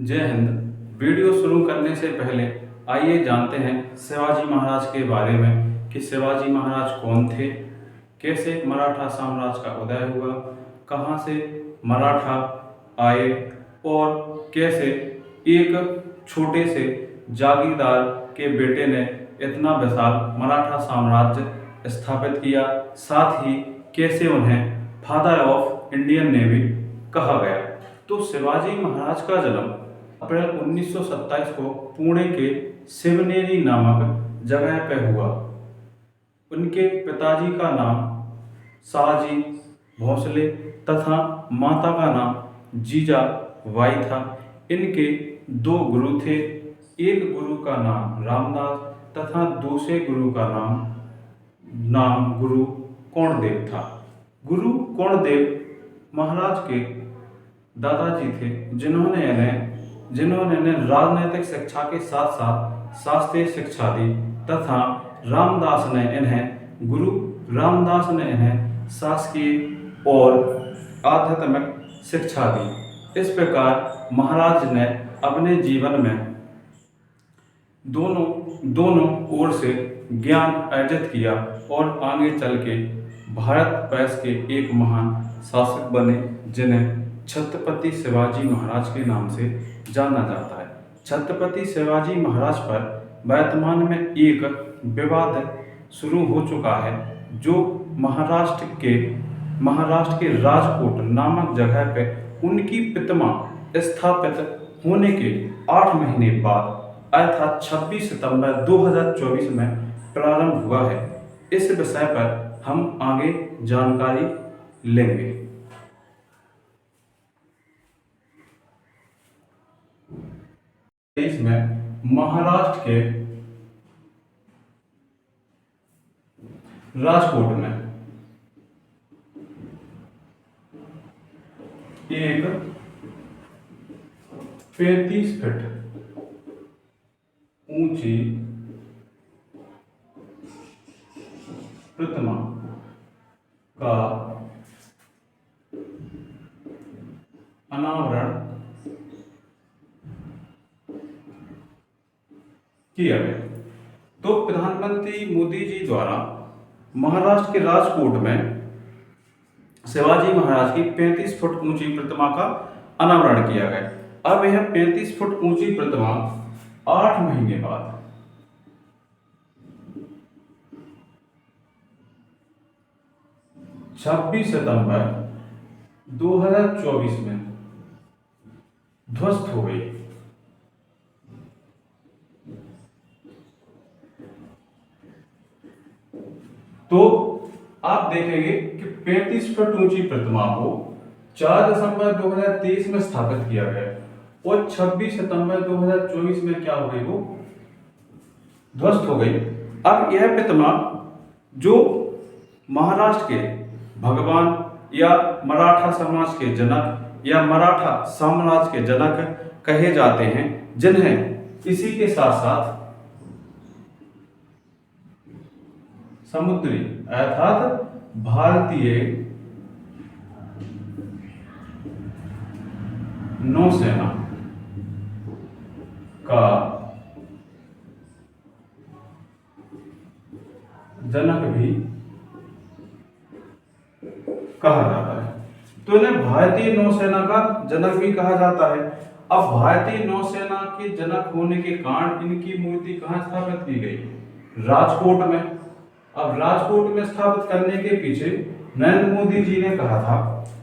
जय हिंद। वीडियो शुरू करने से पहले आइए जानते हैं शिवाजी महाराज के बारे में कि शिवाजी महाराज कौन थे, कैसे मराठा साम्राज्य का उदय हुआ, कहां से मराठा आए और कैसे एक छोटे से जागीरदार के बेटे ने इतना विशाल मराठा साम्राज्य स्थापित किया। साथ ही कैसे उन्हें फादर ऑफ इंडियन नेवी कहा गया। तो शिवाजी महाराज का जन्म अप्रैल 1927 को पुणे के शिवनेरी नामक जगह पर हुआ। उनके पिताजी का नाम शाहजी भोसले तथा माता का नाम जीजाबाई था। इनके दो गुरु थे, एक गुरु का नाम रामदास तथा दूसरे गुरु का नाम गुरु कोणदेव था। गुरु कोणदेव महाराज के दादाजी थे, जिन्होंने इन्हें राजनीतिक शिक्षा के साथ साथ शास्त्रीय शिक्षा दी तथा गुरु रामदास ने इन्हें शासकीय और आध्यात्मिक शिक्षा दी। इस प्रकार महाराज ने अपने जीवन में दोनों ओर से ज्ञान अर्जित किया और आगे चल के भारत वर्ष के एक महान शासक बने, जिन्हें छत्रपति शिवाजी महाराज के नाम से जाना जाता है। छत्रपति शिवाजी महाराज पर वर्तमान में एक विवाद शुरू हो चुका है, जो महाराष्ट्र के राजकोट नामक जगह पर उनकी प्रतिमा स्थापित होने के 8 महीने बाद अर्थात 26 सितंबर 2024 में प्रारंभ हुआ है। इस विषय पर हम आगे जानकारी लेंगे। इसमें महाराष्ट्र के राजकोट में एक 35 फीट ऊंची प्रतिमा का अनावरण किया गया। तो प्रधानमंत्री मोदी जी द्वारा महाराष्ट्र के राजकोट में शिवाजी महाराज की 35 फुट ऊंची प्रतिमा का अनावरण किया गया। अब यह 35 फुट ऊंची प्रतिमा 8 महीने बाद 26 सितंबर 2024 में ध्वस्त हो गई। तो आप देखेंगे कि 35 फुट ऊंची प्रतिमा को 4 दिसंबर 2023 में स्थापित किया गया और 26 सितंबर 2024 में क्या हो गई, वो ध्वस्त हो गई। अब यह प्रतिमा जो महाराष्ट्र के भगवान या मराठा समाज के जनक या मराठा साम्राज्य के जनक कहे जाते हैं, जिन्हें इसी के साथ साथ समुद्री अर्थात भारतीय नौसेना का जनक भी कहा जाता है। तो इन्हें भारतीय नौसेना का जनक भी कहा जाता है। अब भारतीय नौसेना के जनक होने के कारण इनकी मूर्ति कहां स्थापित की गई? राजकोट में। अब राजकोट में स्थापित करने के पीछे नरेंद्र मोदी जी ने कहा था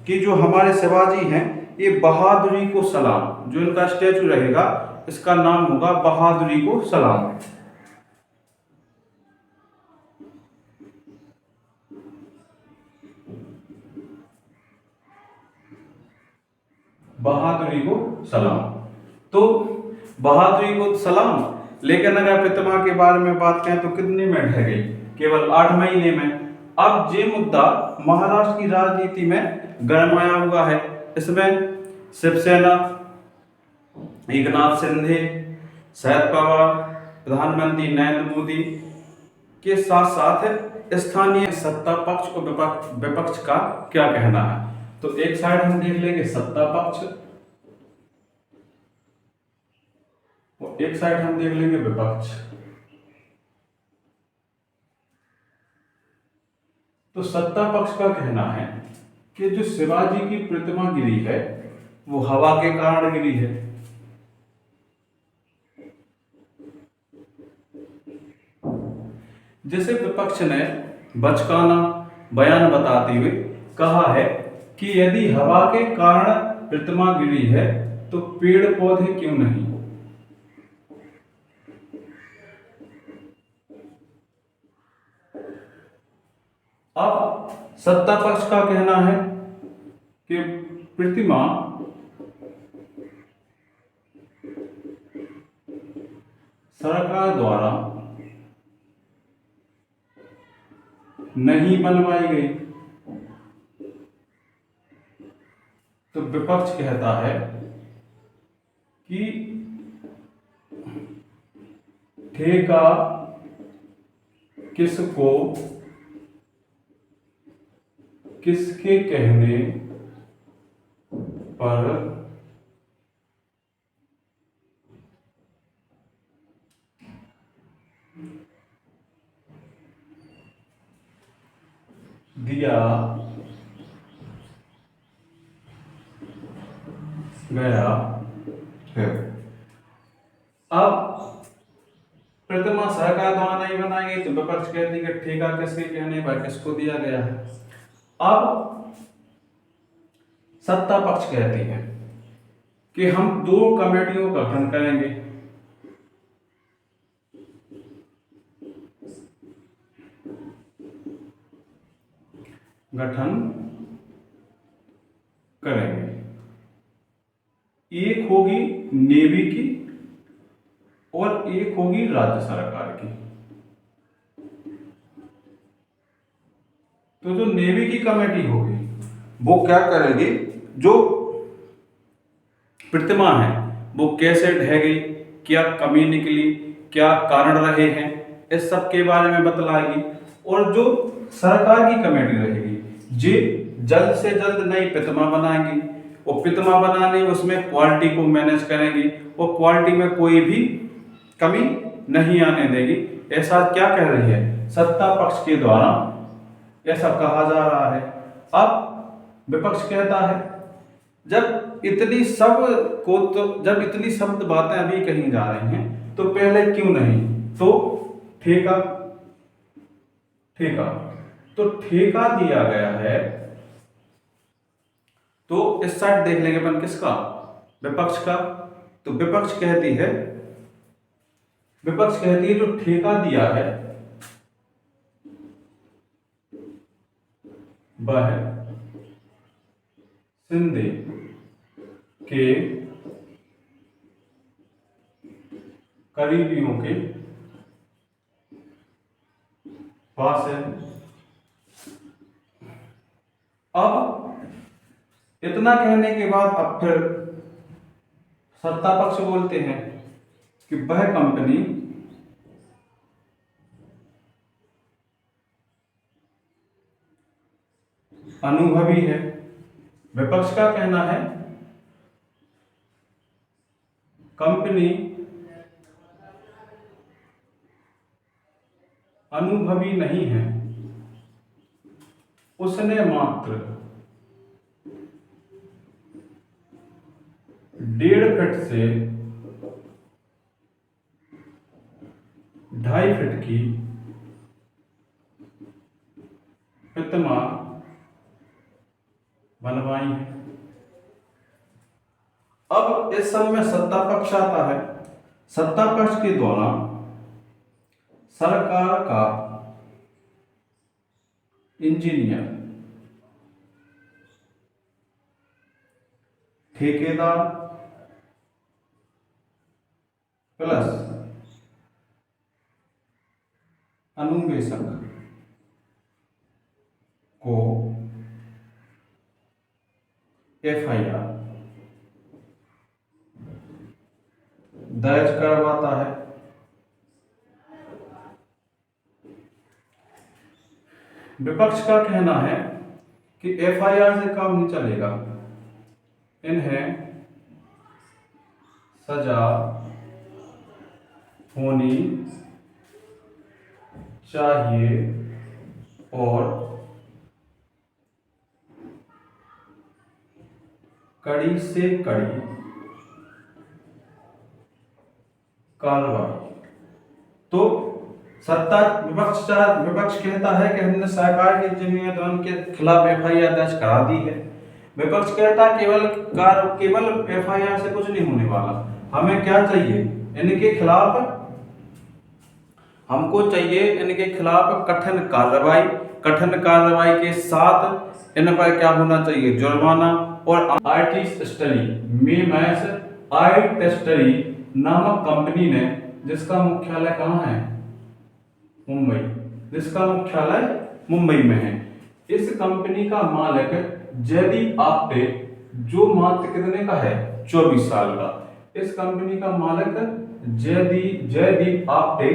कि जो हमारे शिवाजी हैं, ये बहादुरी को सलाम, जो इनका स्टैचू रहेगा इसका नाम होगा बहादुरी को सलाम। बहादुरी को सलाम। तो बहादुरी को सलाम, लेकिन अगर प्रतिमा के बारे में बात करें तो कितने में ढह गई? केवल 8 महीने में। अब ये मुद्दा महाराष्ट्र की राजनीति में गरमाया हुआ है। इसमें शिवसेना, एकनाथ शिंदे, शरद पवार, प्रधानमंत्री नरेंद्र मोदी के साथ साथ स्थानीय सत्ता पक्ष और विपक्ष का क्या कहना है। तो एक साइड हम देख लेंगे सत्ता पक्ष एक साइड हम देख लेंगे विपक्ष। तो सत्ता पक्ष का कहना है कि जो शिवाजी की प्रतिमा गिरी है वो हवा के कारण गिरी है। जैसे विपक्ष ने बचकाना बयान बताते हुए कहा है कि यदि हवा के कारण प्रतिमा गिरी है तो पेड़ पौधे क्यों नहीं। अब सत्ता पक्ष का कहना है कि प्रतिमा सरकार द्वारा नहीं बनवाई गई। तो विपक्ष कहता है कि ठेका किसको किसके कहने पर दिया गया है। अब प्रतिमा सरकार द्वारा नहीं बनाई गई तो विपक्ष कहती है कि ठेका किसके कहने पर किसको दिया गया है। अब सत्ता पक्ष कहती है कि हम 2 कमेटियों का गठन करेंगे। एक होगी नेवी की और एक होगी राज्य सरकार की। तो जो नेवी की कमेटी होगी वो क्या करेगी, जो प्रतिमा है वो कैसे ढह गई, क्या कमी निकली, क्या कारण रहे हैं, इस सब के बारे में बतलाएगी। और जो सरकार की कमेटी रहेगी जी जल्द से जल्द नई प्रतिमा बनाएंगी और प्रतिमा बनाने उसमें क्वालिटी को मैनेज करेंगी और क्वालिटी में कोई भी कमी नहीं आने देगी। ऐसा क्या कह रही है सत्ता पक्ष के द्वारा, ऐसा कहा जा रहा है। अब विपक्ष कहता है जब इतनी सब बातें अभी कही जा रही हैं तो पहले क्यों नहीं। तो ठेका दिया गया है। तो इस साइड देख लेंगे अपन किसका, विपक्ष का। तो विपक्ष कहती है जो ठेका दिया है वह शिंदे के करीबियों के पास है। अब इतना कहने के बाद अब फिर सत्ता पक्ष बोलते हैं कि वह कंपनी अनुभवी है। विपक्ष का कहना है कंपनी अनुभवी नहीं है, उसने मात्र 1.5 फीट से 2.5 फीट की प्रतिमा बनवाई है। अब इस सब में सत्ता पक्ष आता है। सत्ता पक्ष के द्वारा सरकार का इंजीनियर, ठेकेदार प्लस अनुवेशक को FIR दर्ज करवाता है। विपक्ष का कहना है कि FIR से काम नहीं चलेगा, इन्हें सजा होनी चाहिए और कड़ी से कड़ी कार्रवाई। तो सत्ता विपक्ष कहता है कि हमने सरकार की जिम्मेदारों के खिलाफ एफआईआर दर्ज करा दी है। विपक्ष कहता है केवल एफआईआर से कुछ नहीं होने वाला, हमें क्या चाहिए, इनके खिलाफ हमको चाहिए इनके खिलाफ कठिन कार्रवाई के साथ इन पर क्या होना चाहिए, जुर्माना। और आर्टिस्ट स्टडी मेमैस आई टेस्टरी नामक कंपनी ने, जिसका मुख्यालय कहाँ है, मुंबई, जिसका मुख्यालय मुंबई में है, इस कंपनी का मालिक जयदीप आप्टे, जो मात्र कितने का है, 24 साल का। इस कंपनी का मालिक जयदीप आप्टे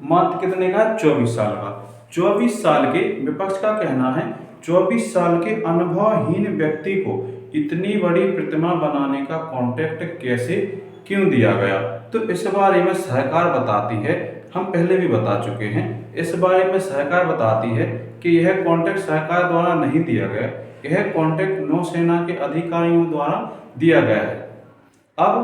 मात्र कितने का, 24 साल का। 24 साल के, विपक्ष का कहना है 24 साल के अनुभवहीन व्यक्ति को इतनी बड़ी प्रतिमा बनाने का कॉन्ट्रैक्ट कैसे क्यों दिया गया। तो इस बारे में सरकार बताती है, हम पहले भी बता चुके हैं, इस बारे में सरकार बताती है कि यह कॉन्ट्रैक्ट सरकार द्वारा नहीं दिया गया, यह कॉन्ट्रैक्ट नौसेना के अधिकारियों द्वारा दिया गया है। अब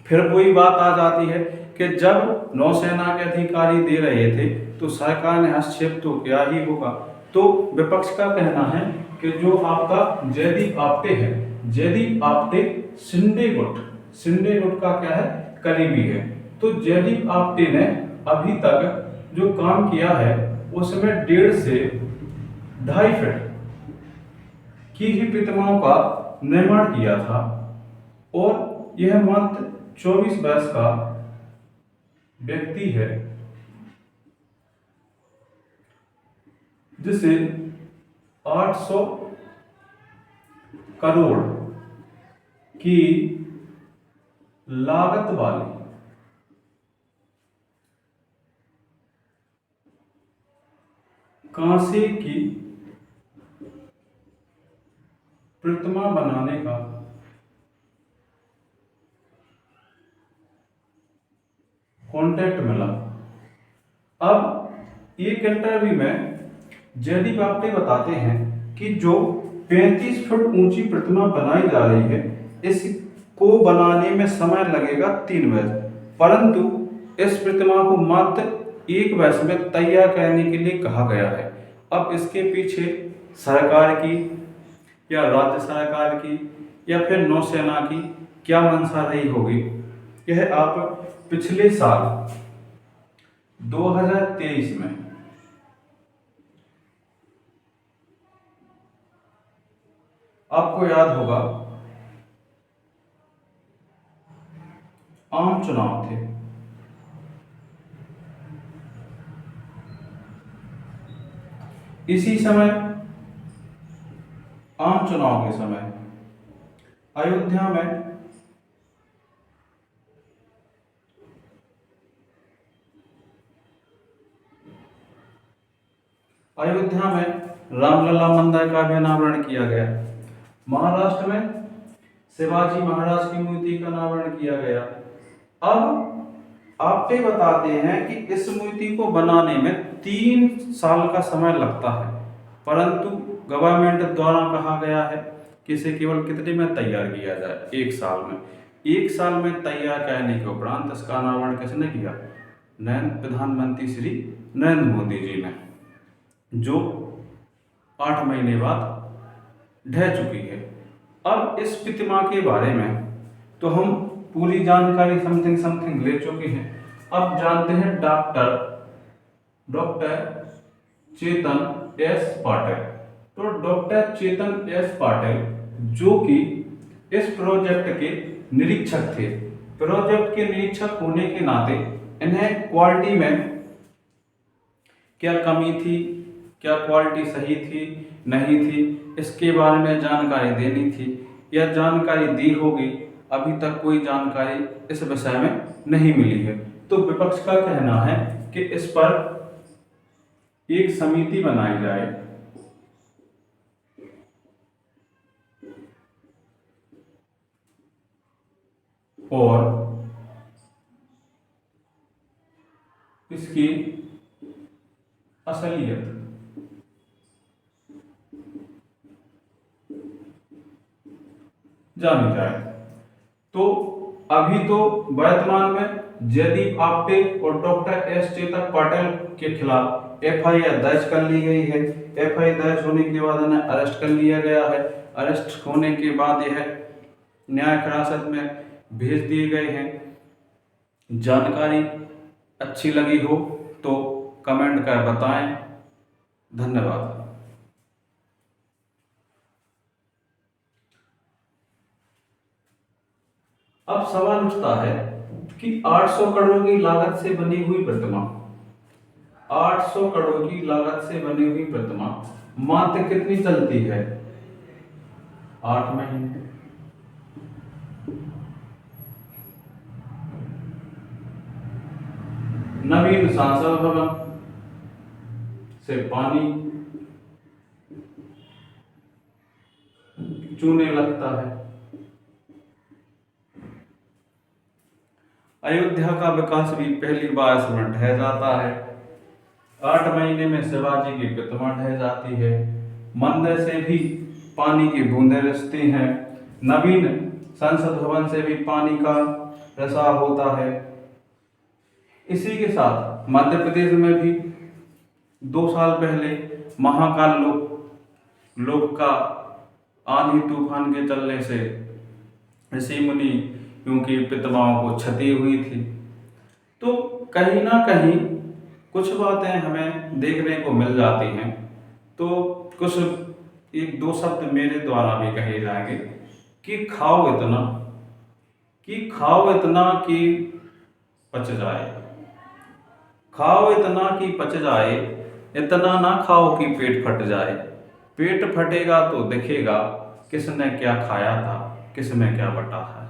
फिर वही बात आ जाती है कि जब नौसेना के अधिकारी दे रहे थे तो सरकार ने हस्तक्षेप तो किया ही होगा। तो विपक्ष का कहना है कि जो आपका जयदीप आप्टे है, जयदीप आप्टे शिंदे गुट का क्या है, करीबी है। तो जयदीप आप्टे ने अभी तक जो काम किया है उसमें 1.5 से 2.5 फीट की ही प्रतिमाओं का निर्माण किया था और यह मात्र 24 वर्ष का व्यक्ति है, जिसे 800 करोड़ की लागत वाली कांसे की प्रतिमा बनाने का कॉन्ट्रैक्ट मिला। अब एक इंटरव्यू में जयदीप आप्टे बताते हैं कि जो 35 फुट ऊंची प्रतिमा बनाई जा रही है, इसको बनाने में समय लगेगा 3 वर्ष, परंतु इस प्रतिमा को मात्र 1 वर्ष में तैयार करने के लिए कहा गया है। अब इसके पीछे सरकार की या राज्य सरकार की या फिर नौसेना की क्या मंशा रही होगी, यह आप पिछले साल 2023 में आपको याद होगा आम चुनाव थे। इसी समय आम चुनाव के समय अयोध्या में रामलला मंदिर का भी अनावरण किया गया। महाराष्ट्र में शिवाजी महाराज की मूर्ति का अनावरण किया गया। अब आपके बताते हैं कि इस मूर्ति को बनाने में 3 साल का समय लगता है, परंतु गवर्नमेंट द्वारा कहा गया है कि इसे केवल कितने में तैयार किया जाए, 1 साल में। 1 साल में तैयार करने के उपरांत इसका अनावरण किसने किया, प्रधानमंत्री श्री नरेंद्र मोदी जी ने, जो 8 महीने बाद ढह चुकी है। अब इस प्रतिमा के बारे में तो हम पूरी जानकारी समथिंग ले चुके हैं। अब जानते हैं डॉक्टर चेतन एस पाटिल। तो डॉक्टर चेतन एस पाटिल जो कि इस प्रोजेक्ट के निरीक्षक थे, प्रोजेक्ट के निरीक्षक होने के नाते इन्हें क्वालिटी में क्या कमी थी, क्या क्वालिटी सही थी नहीं थी, इसके बारे में जानकारी देनी थी। यह जानकारी दी होगी, अभी तक कोई जानकारी इस विषय में नहीं मिली है। तो विपक्ष का कहना है कि इस पर एक समिति बनाई जाए और इसकी असलियत। जानी जाए तो अभी तो वर्तमान में जयदीप आपटे और डॉक्टर एस चेतक पटेल के खिलाफ एफआईआर दर्ज कर ली गई है। एफआईआर दर्ज होने के बाद इन्हें अरेस्ट कर लिया गया है। अरेस्ट होने के बाद यह न्यायिक हिरासत में भेज दिए गए हैं। जानकारी अच्छी लगी हो तो कमेंट कर बताएं। धन्यवाद। अब सवाल उठता है कि 800 करोड़ की लागत से बनी हुई प्रतिमा, 800 करोड़ की लागत से बनी हुई प्रतिमा मात्र कितनी चलती है? 8 महीने। नवीन संसद भवन से पानी चूने लगता है। अयोध्या का विकास भी पहली बार इसमें ढह जाता है। 8 महीने में शिवाजी की प्रतिमा ढह जाती है। मंदिर से भी पानी की बूंदें रिसती हैं। नवीन संसद भवन से भी पानी का रिसाव होता है। इसी के साथ मध्य प्रदेश में भी 2 साल पहले महाकाल लोक का आंधी तूफान के चलने से ऋषि मुनि क्योंकि प्रतिमाओं को क्षति हुई थी। तो कहीं ना कहीं कुछ बातें हमें देखने को मिल जाती हैं। तो कुछ 1-2 शब्द मेरे द्वारा भी कहे जाएंगे कि खाओ इतना कि पच जाए, खाओ इतना कि पच जाए, इतना ना खाओ कि पेट फट जाए। पेट फटेगा तो दिखेगा किसने क्या खाया था, किसमें क्या बटा है।